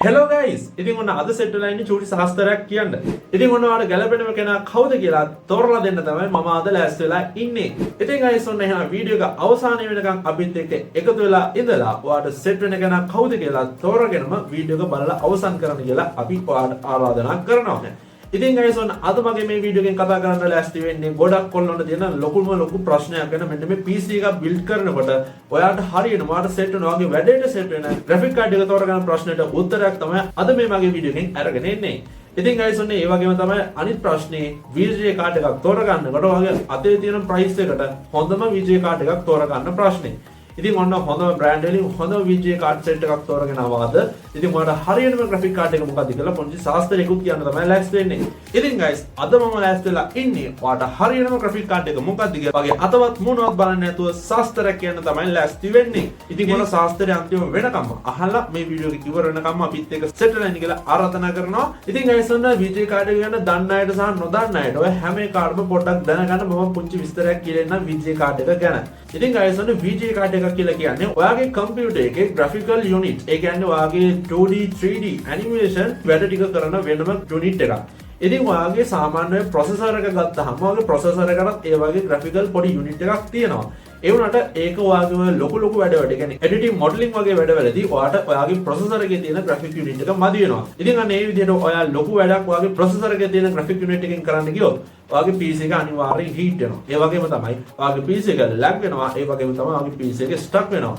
Hello guys! ඉතින් ඔන්න අද සෙට් වෙලා ඉන්නේ චූටි සහස්තරයක් කියන්න. ඉතින් ඔන්න ඔයාලට ගැළපෙනම කෙනා කවුද කියලා තෝරලා දෙන්න තමයි මම අද ලෑස්ති වෙලා ඉන්නේ. ඉතින් guys ඔන්න එහෙනම් වීඩියෝ එක අවසානයේ වෙනකන් අපිත් එක්ක එකතු වෙලා ඉඳලා ඔයාලට සෙට් වෙන කෙනා කවුද කියලා තෝරගෙනම වීඩියෝ එක බලලා අවසන් කරන්න කියලා අපි ඔයාලට ආරාධනා කරනවා. ඉතින් guys ඔන්න අද මගේ මේ වීඩියෝ එකෙන් කතා කරන්න ලෑස්ති වෙන්නේ ගොඩක් ඔයගොල්ලන්ට තියෙන ලොකු ප්‍රශ්නයක් ගැන. මෙන්න මේ PC එකක් බිල්ඩ් කරනකොට ඔයාලට හරියන ඔයාලට සෙට් වෙන වගේ වැඩේට සෙට් වෙන graphic card එක තෝරගන්න ප්‍රශ්නෙට උත්තරයක් තමයි අද මේ මගේ වීඩියෝ එකෙන් අරගෙන එන්නේ. ඉතින් guys ඔන්න ඒ වගේම තමයි අනිත් ප්‍රශ්නේ VGA card එකක් තෝරගන්නකොට ඔයාගේ අතේ තියෙන price එකට හොඳම VGA card එකක් තෝරගන්න ප්‍රශ්නේ. ඉතින් ඔන්න හොඳම බ්‍රෑන්ඩ් වලින් හොඳම VGA card set එකක් තෝරගෙන ආවද ඉතින් ඔයාලට හරියටම graphic card එක මොකක්ද කියලා පොඩි සාස්ත්‍රයකුත් කියන්න තමයි ලෑස්ති වෙන්නේ. ඉතින් guys අද මම ලෑස්ති වෙලා ඉන්නේ ඔයාලට හරියටම graphic card එක මොකක්ද කියලා වගේ අතවත් මොනවත් බලන්නේ නැතුව සාස්ත්‍රයක් කියන්න තමයි ලෑස්ති වෙන්නේ. ඉතින් ඔයාලා සාස්ත්‍රය අන්තිම වෙනකම්ම අහලා මේ වීඩියෝ එක ඉවර වෙනකම්ම අපිත් එක්ක set වෙලා ඉන්න කියලා ආරාධනා කරනවා. ඉතින් guys ඔන්න VGA card එක ගැන දන්න අයට සහ නොදන්න අයට ඔය හැම එකකටම පොඩ්ඩක් දැනගන්න මම පුංචි විස්තරයක් කියලා ඉන්නම් VGA card එක ගැන. ඉතින් guys ඔන්න VGA card එක කියලා කියන්නේ ඔයාගේ කම්පියුටර් එකේ graphical unit ඒ කියන්නේ ඔයාගේ 2D 3D animation වැඩ ටික කරන වෙනම unit එකක්. ඉතින් ඔයාගේ සාමාන්‍ය processor එක ගත්තාම ඔයාගේ processor එකකට ඒ වගේ graphical පොඩි unit එකක් තියෙනවා. ඒ වුණාට ඒක ඔයාගේ ලොකු වැඩවලට කියන්නේ editing modeling වගේ වැඩවලදී ඔයාට ඔයාගේ processor එකේ තියෙන graphic unit එක මදි වෙනවා. ඉතින් අන්න ඒ විදිහට ඔයා ලොකු වැඩක් ඔයාගේ processor එකේ තියෙන graphic unit එකෙන් කරන්න ගියොත් ඔයාගේ PC එක අනිවාර්යෙන් heat වෙනවා. ඒ වගේම තමයි ඔයාගේ PC එක lag වෙනවා. ඒ වගේම තමයි ඔයාගේ PC එක stuck වෙනවා.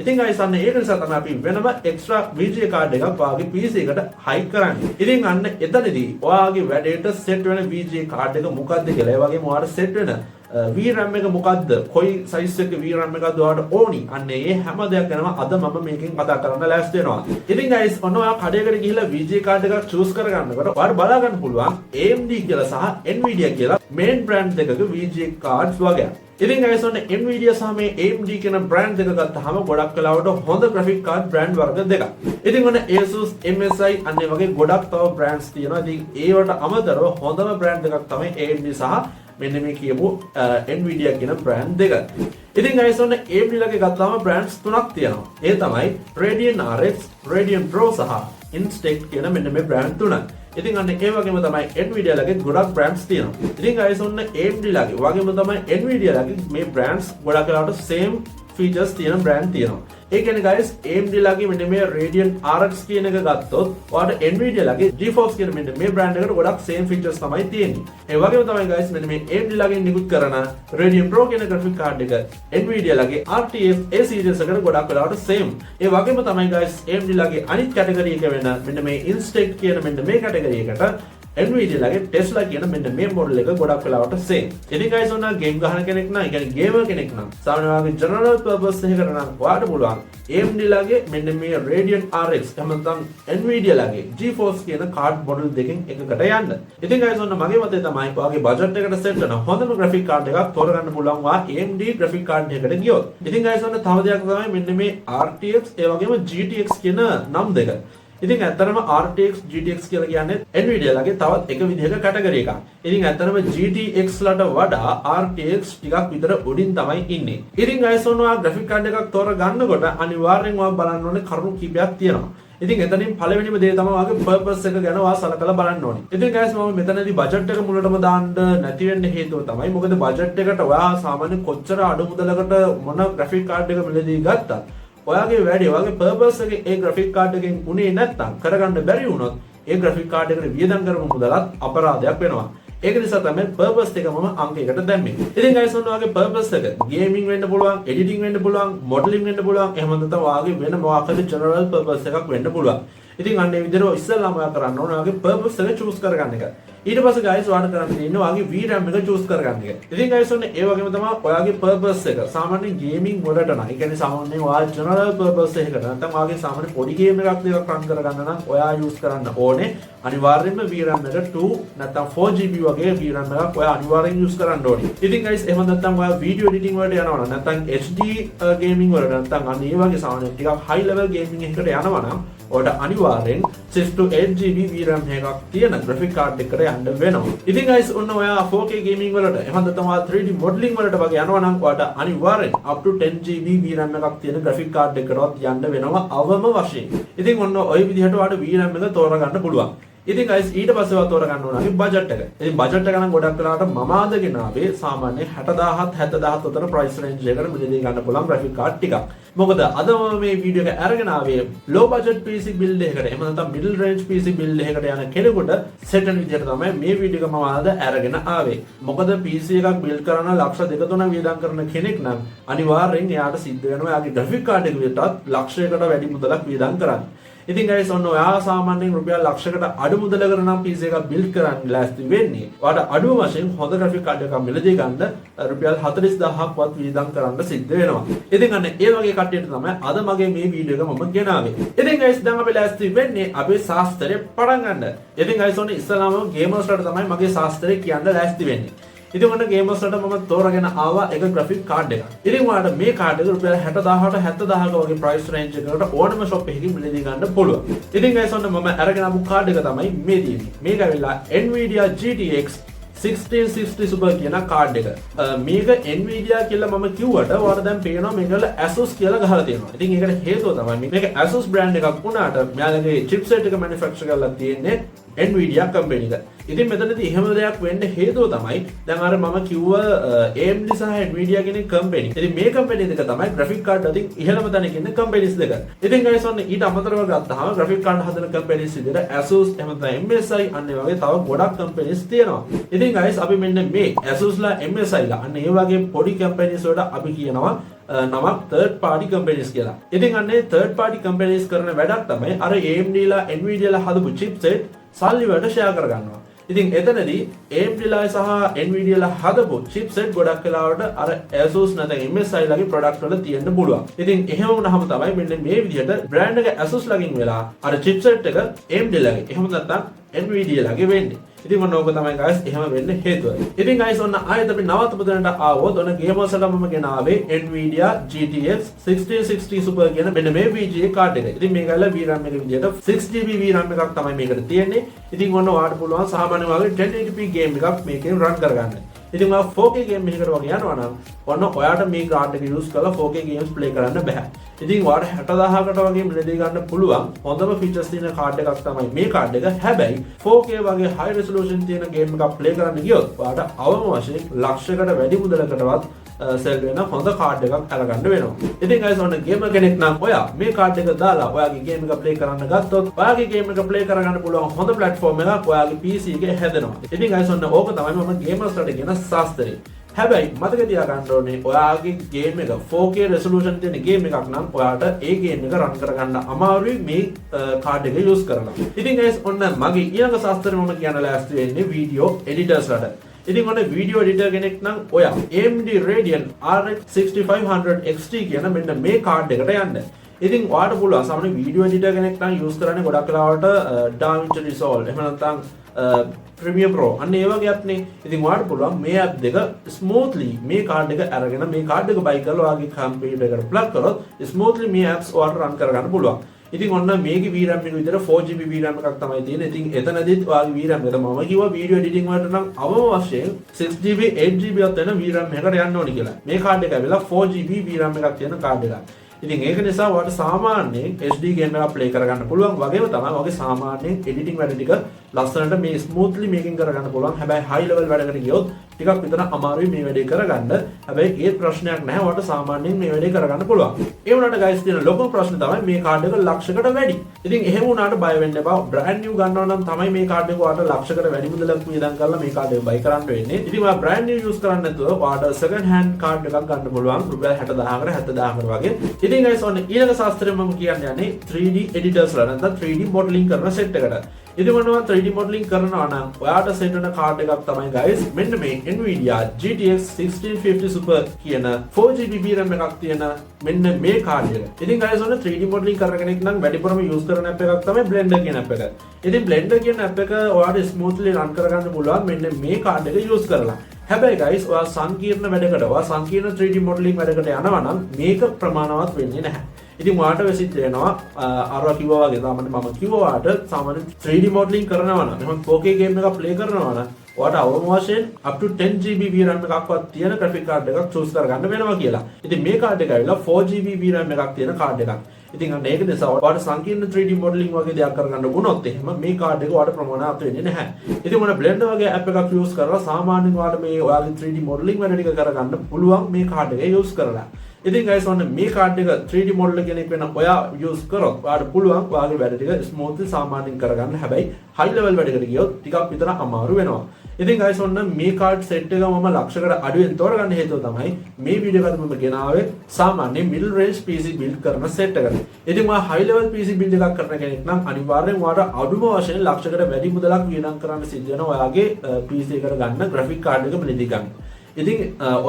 ඉතින් guys අන්න ඒක නිසා තමයි අපි වෙනම extra VGA card එකක් ඔයාගේ PC එකට hide කරන්නේ. ඉතින් අන්න එතනදී ඔයාගේ වැඩේට set වෙන VGA card එක මොකක්ද කියලා ඒ වගේම ඔයාට set වෙන VRAM එක මොකද්ද? කොයි size එකක VRAM එකක්ද ඔයාලට ඕනි? අන්න ඒ හැම දෙයක් ගැනම අද මම මේකෙන් කතා කරන්න ලෑස්ති වෙනවා. ඉතින් guys ඔන්න ඔයා කඩේකට ගිහිල්ලා VGA card එකක් choose කරගන්නකොට ඔයාලට බලා ගන්න පුළුවන් AMD කියලා සහ Nvidia කියලා main brand දෙකක VGA cards වගේ. ඉතින් guys ඔන්න Nvidia සහ මේ AMD කියන brand දෙක ගත්තාම ගොඩක් වෙලාවට හොඳ graphic card brand වර්ග දෙකක්. ඉතින් ඔන්න Asus, MSI අන්න ඒ වගේ ගොඩක් තව brands තියෙනවා. ඉතින් ඒවට අමතරව හොඳම brand දෙකක් තමයි AMD සහ මෙන්න මේ කියපු Nvidia කියන brand දෙක. ඉතින් guys ඔන්න AMD ලගේ ගත්තාම brands තුනක් තියෙනවා. ඒ තමයි Radeon RX, Radeon Pro සහ Instinct කියන මෙන්න මේ brand තුන. ඉතින් අන්න ඒ වගේම තමයි Nvidia ලගේ ගොඩක් brands තියෙනවා. ඉතින් guys ඔන්න AMD ලගේ වගේම තමයි Nvidia ලගේ මේ brands ගොඩක් වෙලාවට same features තියෙන brand තියෙනවා. ඒ කියන්නේ guys AMD ලගේ මෙන්න මේ Radeon RX කියන එක ගත්තොත් ඔයාලට Nvidia ලගේ GeForce කියන මෙන්න මේ brand එකට ගොඩක් same features තමයි තියෙන්නේ. ඒ වගේම තමයි guys මෙන්න මේ AMD ලගේ නිකුත් කරන Radeon Pro කියන graphic card එක Nvidia ලගේ RTX A series එකට ගොඩක් වෙලාවට same. ඒ වගේම තමයි guys AMD ලගේ අනිත් category එක වෙන මෙන්න මේ Instinct කියන මෙන්න මේ category එකට Nvidia ලගේ Tesla කියන මෙන්න මේ model එක ගොඩක් වෙලාවට same. ඉතින් guys ඔන්න game ගහන කෙනෙක් නම්, ඒ කියන්නේ gamer කෙනෙක් නම්, සාමාන්‍ය වගේ general purpose එකකට නම් ඔයාලට පුළුවන් AMD ලගේ මෙන්න මේ Radeon RX එහෙම නැත්නම් Nvidia ලගේ GeForce කියන card model දෙකෙන් එකකට යන්න. ඉතින් guys ඔන්න මගේ මතය තමයි ඔයාගේ budget එකට set වෙන හොඳම graphic card එකක් තෝරගන්න පුළුවන් වා AMD graphic card එකකට ගියොත්. ඉතින් guys ඔන්න තව දෙයක් තමයි මෙන්න මේ RTX ඒ වගේම GTX කියන නම් දෙක. ඉතින් ඇත්තටම RTX GTX කියලා කියන්නේ Nvidia ලගේ තවත් එක විදිහක කැටගරි එකක්. ඉතින් ඇත්තටම GTX ලට වඩා RTX ටිකක් විතර උඩින් තමයි ඉන්නේ. ඉතින් guys ඔන්නවා graphic card එකක් තෝරගන්නකොට අනිවාර්යෙන් ඔයා බලන්න ඕනේ කරුණු කීපයක් තියෙනවා. ඉතින් එතනින් පළවෙනිම දේ තමයි ඔයාගේ purpose එක ගැන ඔයා සලකලා බලන්න ඕනේ. ඉතින් guys මම මෙතනදී budget එක මුලටම දාන්න නැති වෙන්න හේතුව තමයි මොකද budget එකට ඔයා සාමාන්‍ය කොච්චර අඩු මුදලකට මොන graphic card එක මිලදී ගත්තත් ඔයාගේ වැඩේ ඔයාගේ purpose එකේ ඒ graphic card එකෙන් උනේ නැත්තම් කරගන්න බැරි වුණොත් ඒ graphic card එකට වියදම් කරපු මුදලත් අපරාධයක් වෙනවා. ඒක නිසා තමයි purpose එක මම අංකයකට දැම්මේ. ඉතින් guys ඔන්න ඔයාගේ purpose එක gaming වෙන්න පුළුවන්, editing වෙන්න පුළුවන්, modeling වෙන්න පුළුවන්, එහෙම නැත්නම් ඔයාගේ වෙන මොකක්ද general purpose එකක් වෙන්න පුළුවන්. ඉතින් අන්න ඒ විදිහට ඉස්සෙල්ලාම ඔයා කරන්න ඕනේ ඔයාගේ purpose එක choose කරගන්න එක. ඊට පස්සේ guys ඔයාලට කරන්න තියෙන්නේ ඔයාගේ VRAM එක choose කරගන්න එක. ඉතින් guys ඔන්න ඒ වගේම තමයි ඔයාගේ purpose එක සාමාන්‍ය gaming වලට නම්, ඒ කියන්නේ සාමාන්‍යයෙන් ඔයා general purpose එකකට නැත්නම් ඔයාගේ සාමාන්‍ය පොඩි game එකක් දෙකක් run කරගන්න නම් ඔයා use කරන්න ඕනේ අනිවාර්යයෙන්ම VRAM එක 2 නැත්නම් 4GB වගේ VRAM එකක් ඔයා අනිවාර්යෙන් use කරන්න ඕනේ. ඉතින් guys එහෙම නැත්නම් ඔයා video editing වලට යනවා නම් නැත්නම් HD gaming වලට නැත්නම් අන්න ඒ වගේ සාමාන්‍ය ටිකක් high level gaming එකකට යනවා නම් ඔයාලට අනිවාර්යෙන් 6 to 8GB VRAM එකක් තියෙන graphic card එකකට යන්න වෙනවා. ඉතින් guys ඔන්න ඔයා 4K gaming වලට එහෙම තමයි 3D modeling වලට වගේ යනවා නම් ඔයාලට අනිවාර්යෙන් up to 10GB VRAM එකක් තියෙන graphic card එකකටවත් යන්න වෙනවා අවම වශයෙන්. ඉතින් ඔන්න ওই විදිහට ඔයාලට VRAM එක තෝරගන්න පුළුවන්. ඉතින් guys ඊට පස්සේ ඔයා තෝරගන්න ඕනගේ බජට් එක. ඉතින් බජට් එක නම් ගොඩක් වෙලාවට මම ආදගෙන ආවේ සාමාන්‍ය 60000 70000 අතර price range එකකට මිලදී ගන්න පුළුවන් graphic card ටිකක්. මොකද අද මම මේ වීඩියෝ එක අරගෙන ආවේ low budget PC build එකකට. එහෙම නැත්නම් middle range PC build එකකට යන කෙනෙකුට set වෙන විදිහට තමයි මේ වීඩියෝ එක මම අද අරගෙන ආවේ. මොකද PC එකක් build කරන ලක්ෂ 2-3 වියදම් කරන කෙනෙක් නම් අනිවාර්යෙන් එයාට සිද්ධ වෙනවා එයාගේ graphic card එක විතරත් ලක්ෂයකට වැඩි මුදලක් වියදම් කරන්න. ඉතින් guys ඔන්න ඔයා සාමාන්‍යයෙන් රුපියල් ලක්ෂයකට අඩු මුදලකට නම් PC එකක් build කරන්න ලෑස්ති වෙන්නේ. ඔයාට අඩුම වශයෙන් හොඳ graphic card එකක් මිලදී ගන්න රුපියල් 40000ක්වත් වියදම් කරන්න සිද්ධ වෙනවා. ඉතින් අන්න ඒ වගේ කට්ටියට තමයි අද මගේ මේ වීඩියෝ එක මම ගෙනාවේ. ඉතින් guys දැන් අපි ලෑස්ති වෙන්නේ අපේ ශාස්ත්‍රය පටන් ගන්න. ඉතින් guys ඔන්න ඉස්සලාම gamers ලාට තමයි මගේ ශාස්ත්‍රය කියන්න ලෑස්ති වෙන්නේ. ඉතින් ඔන්න gamers ලාට මම තෝරගෙන ආවා එක graphic card එකක්. ඉතින් ඔයාලට මේ card එක රුපියල් 60000ට 70000ක වගේ price range එකකට ඕනම shop එකකින් මිලදී ගන්න පුළුවන්. ඉතින් guys ඔන්න මම අරගෙන ආපු card එක තමයි මේ තියෙන්නේ. මේක ඇවිල්ලා Nvidia GTX 1660 Super කියන card එක. මේක Nvidia කියලා මම කිව්වට ඔයාලට දැන් පේනවා මේකවල Asus කියලා ගහලා තියෙනවා. ඉතින් ඒකට හේතුව තමයි මේක Asus brand එකක් වුණාට මෙයාලගේ chipset එක manufacture කරලා තියෙන්නේ Nvidia company එක. ඉතින් මෙතනදී එහෙම දෙයක් වෙන්න හේතුව තමයි දැන් අර මම කිව්ව AMD සහ Nvidia කියන company. ඉතින් මේ company දෙක තමයි graphic card අතින් ඉහළම තැනක ඉන්න companies දෙක. ඉතින් guys ඔන්න ඊට අමතරව ගත්තාම graphic card හදන companies විදිහට Asus එහෙම නැත්නම් MSI අන්න ඒ වගේ තව ගොඩක් companies තියෙනවා. ඉතින් guys අපි මෙන්න මේ Asus ලා MSI ලා අන්න ඒ වගේ පොඩි companies වලට අපි කියනවා නමක් third party companies කියලා. ඉතින් අන්නේ third party companies කරන වැඩක් තමයි අර AMD ලා Nvidia ලා හදපු chipset සල්ලි වලට share කර ගන්නවා. ඉතින් එතනදී AMD ලා සහ Nvidia ලා හදපු chipset ගොඩක් වෙලාවට අර Asus නැත්නම් MSI ලාගේ product වල තියෙන්න පුළුවන්. ඉතින් එහෙම වුණාම තමයි මෙන්න මේ විදිහට brand එක Asus ලාගෙන් වෙලා අර chipset එක AMD ලාගේ එහෙම නැත්නම් Nvidia ලාගේ වෙන්නේ. ඉතින් මොන ඕක තමයි guys එහෙම වෙන්න හේතුව. ඉතින් guys ඔන්න ආයෙත් අපි නවත්තපු දෙන්නට ආවොත් ඔන්න gamers ලා මම ගෙනාවේ Nvidia GTX 1660 Super කියන මෙන්න මේ VGA card එක. ඉතින් මේක ඇවිල්ලා VRAM එක විදිහට 6GB VRAM එකක් තමයි මේකට තියෙන්නේ. ඉතින් ඔන්න ඔයාලට පුළුවන් සාමාන්‍ය වගේ 1080p game එකක් මේකෙන් run කරගන්න. ඉතින් ඔයා 4K game එකකට වගේ යනවා නම් ඔන්න ඔයාට මේ card එක use කරලා 4K games play කරන්න බෑ. ඉතින් ඔයාට 60000කට වගේ මිලදී ගන්න පුළුවන් හොඳම features තියෙන card එකක් තමයි මේ card එක. හැබැයි 4K වගේ high resolution තියෙන game එකක් play කරන්න ගියොත් ඔයාට අවම වශයෙන් ලක්ෂයකට වැඩි මුදලකටවත් sell වෙන හොඳ card එකක් අරගන්න වෙනවා. ඉතින් guys ඔන්න gamer කෙනෙක් නම් ඔයා මේ card එක දාලා ඔයාගේ game එක play කරන්න ගත්තොත් ඔයාගේ game එක play කරගන්න පුළුවන් හොඳ platform එකක් ඔයාගේ PC එකේ හැදෙනවා. ඉතින් guys ඔන්න ඕක තමයි මම gamers ලාට කියන ශාස්ත්‍රය. හැබැයි මතක තියාගන්න ඕනේ ඔයාගේ game එක 4K resolution තියෙන game එකක් නම් ඔයාට ඒ game එක run කරගන්න අමාරුයි මේ card එක use කරලා. ඉතින් guys ඔන්න මගේ ඊළඟ ශාස්ත්‍රය මම කියන්න ලෑස්ති වෙන්නේ video editors ලාට. ඉතින් ඔන්න video editor කෙනෙක් නම් ඔයා AMD Radeon RX 6500 XT කියන මෙන්න මේ card එකට යන්න. ඉතින් ඔයාට පුළුවන් සාමාන්‍ය video editor කෙනෙක් නම් use කරන්නේ ගොඩක් වෙලාවට DaVinci Resolve එහෙම නැත්නම් Premiere Pro අන්න ඒ වගේ app නේ. ඉතින් ඔයාලට පුළුවන් මේ app දෙක smoothly මේ card එක අරගෙන මේ card එක buy කරලා ඔයාගේ computer එකට plug කරොත් smoothly මේ apps ඔයාලට run කරගන්න පුළුවන්. ඉතින් ඔන්න මේකේ VRAM එක විතර 4GB VRAM එකක් තමයි තියෙන්නේ. ඉතින් එතනදිත් ඔයාගේ VRAM එක මම කිව්වා video editing වලට නම් අවම වශයෙන් 6GB 8GB වත් වෙන VRAM එකකට යන්න ඕනි කියලා. මේ card එක ඇවිල්ලා 4GB VRAM එකක් තියෙන card එකක්. ඉතින් ඒක නිසා ඔයාලට සාමාන්‍යයෙන් HD game එකක් play කරගන්න පුළුවන් වගේම තමයි ඔයාගේ සාමාන්‍යයෙන් editing වැඩ ටික ලස්සනට මේ smoothly මේකෙන් කරගන්න පුළුවන්. හැබැයි high level වැඩකට ගියොත් ටිකක් විතර අමාරුයි මේ වැඩේ කරගන්න. හැබැයි ඒ ප්‍රශ්නයක් නැහැ. ඔයාලට සාමාන්‍යයෙන් මේ වැඩේ කරගන්න පුළුවන්. ඒ වුණාට guys තියෙන ලොකුම ප්‍රශ්නේ තමයි මේ card එක ලක්ෂයකට වැඩි. ඉතින් එහෙම වුණාට බය වෙන්න එපා. brand new ගන්නවා නම් තමයි මේ card එක ඔයාලට ලක්ෂයකට වැඩි මුදලක් වියදම් කරලා මේ card එක buy කරන්න වෙන්නේ. ඉතින් ඔයා brand new use කරන්නේ නැතුව ඔයාලට second hand card එකක් ගන්න පුළුවන් රුපියල් 60000කට 70000කට වගේ. ඉතින් guys ඔන්න ඊළඟ ශාස්ත්‍රය මම කියන්නේ යන්නේ 3D editors ලා නැත්නම් 3D modeling කරන set එකට. ඉතින් මොනවා 3D modeling කරනවා නම් ඔයාට set වෙන card එකක් තමයි guys මෙන්න මේ Nvidia GTX 1650 Super කියන 4GB VRAM එකක් තියෙන මෙන්න මේ card එක. ඉතින් guys ඔන්න 3D modeling කරන කෙනෙක් නම් වැඩිපුරම use කරන app එකක් තමයි Blender කියන app එක. ඉතින් Blender කියන app එක ඔයාට smoothly run කරගන්න පුළුවන් මෙන්න මේ card එක use කරලා. හැබැයි guys ඔයා සංකීර්ණ වැඩකට ඔයා සංකීර්ණ 3D modeling වැඩකට යනවා නම් මේක ප්‍රමාණවත් වෙන්නේ නැහැ. ඉතින් ඔයාලට වෙසිත් වෙනවා අර කිව්වා වගේ තමයි මම කිව්වා ඔයාලට සාමාන්‍ය 3D modeling කරනවා නම් එහෙනම් 4K game එකක් play කරනවා නම් ඔයාලට අවම වශයෙන් up to 10GB VRAM එකක්වත් තියෙන graphic card එකක් choose කරගන්න වෙනවා කියලා. ඉතින් මේ card එක ඇවිල්ලා 4GB VRAM එකක් තියෙන card එකක්. ඉතින් අන්න ඒක නිසා ඔයාලට සංකීර්ණ 3D modeling වගේ දෙයක් කරගන්න වුණොත් එහෙම මේ card එක ඔයාලට ප්‍රමාණවත් වෙන්නේ නැහැ. ඉතින් මොන Blender වගේ app එකක් use කරලා සාමාන්‍යයෙන් ඔයාලට මේ ඔයාලගේ 3D modeling වැඩ ටික කරගන්න පුළුවන් මේ card එක use කරලා. ඉතින් guys ඔන්න මේ card එක 3D model කෙනෙක් වෙන ඔයා use කරොත් ඔයාලට පුළුවන් ඔයාගේ වැඩ ටික smoothly සාමාන්‍යයෙන් කරගන්න. හැබැයි high level වැඩකට ගියොත් ටිකක් විතර අමාරු වෙනවා. ඉතින් guys ඔන්න මේ card set එක මම ලක්ෂයකට අඩුවෙන් තෝරගන්න හේතුව තමයි මේ වීඩියෝ එකත් මම ගෙනාවේ සාමාන්‍ය middle range PC build කරන set එකකට. ඉතින් මම high level PC build එකක් කරන කෙනෙක් නම් අනිවාර්යෙන් ඔයාලට අඩුම වශයෙන් ලක්ෂයකට වැඩි මුදලක් වියදම් කරන්න සිද්ධ වෙනවා ඔයාගේ PC එකට ගන්න graphic card එක මිලදී ගන්න. ඉතින්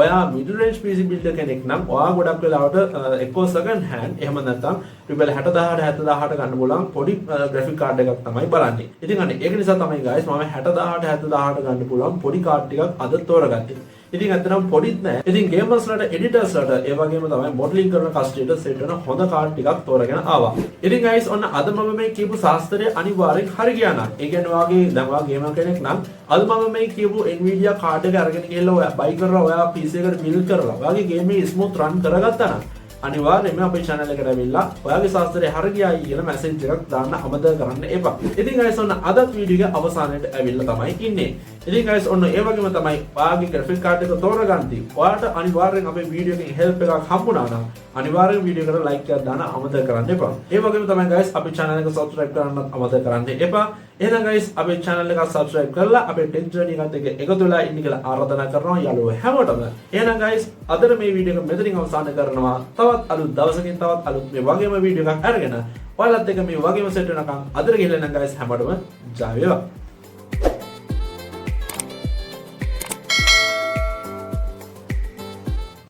ඔයා middle range PC build කෙනෙක් නම් ඔයා ගොඩක් වෙලාවට එක්ක second hand එහෙම නැත්නම් රුපියල් 60000ට 70000ට ගන්න බලන් පොඩි graphic card එකක් තමයි බලන්නේ. ඉතින් අනේ ඒක නිසා තමයි guys මම 60000ට 70000ට ගන්න පුළුවන් පොඩි card ටිකක් අද තෝරගත්තේ. ඉතින් අතනම් පොඩිත් නෑ. ඉතින් gamers ලට editors ලට ඒ වගේම තමයි modeling කරන කස්ටියට set වෙන හොඳ card ටිකක් තෝරගෙන ආවා. ඉතින් guys ඔන්න අද මම මේ කියපු ශාස්ත්‍රය අනිවාර්යෙන් හරි ගියා නම් ඒ කියන්නේ ඔයාගේ දැන් ඔයා gamer කෙනෙක් නම් අද මම මේ කියපු Nvidia card එක අරගෙන ගිහලා ඔයා buy කරලා ඔයා PC එකට build කරලා ඔයාගේ game එක smooth run කරගත්තා නම් අනිවාර්යයෙන්ම අපේ channel එකට ඇවිල්ලා ඔයාගේ ශාස්ත්‍රය හරි ගියායි කියලා message එකක් දාන්න අමතක කරන්න එපා. ඉතින් guys ඔන්න අදත් වීඩියෝ එක අවසානයේට ඇවිල්ලා තමයි ඉන්නේ. ඉතින් guys ඔන්න ඒ වගේම තමයි ඔයාගේ graphic card එක තෝරගන්නදී ඔයාලට අනිවාර්යෙන් අපේ වීඩියෝ එකෙන් help එකක් හම්බුණා නම් අනිවාර්යෙන් වීඩියෝ එකට like එකක් දාන්න අමතක කරන්න එපා. ඒ වගේම තමයි guys අපේ channel එක subscribe කරන්න අමතක කරන්න එපා. එහෙනම් guys අපේ channel එක subscribe කරලා අපේ tech journey එකත් එක්ක එකතු වෙලා ඉන්න කියලා ආරාධනා කරනවා යාළුවෝ හැමෝටම. එහෙනම් guys අදට මේ වීඩියෝ එක මෙතනින් අවසන් කරනවා. තවත් අලුත් දවසකින් තවත් අලුත් මේ වගේම වීඩියෝ එකක් අරගෙන ඔයාලත් එක්ක මේ වගේම සෙට් වෙනකම් අදට ගිහලා නම් guys හැමෝටම ජය වේවා.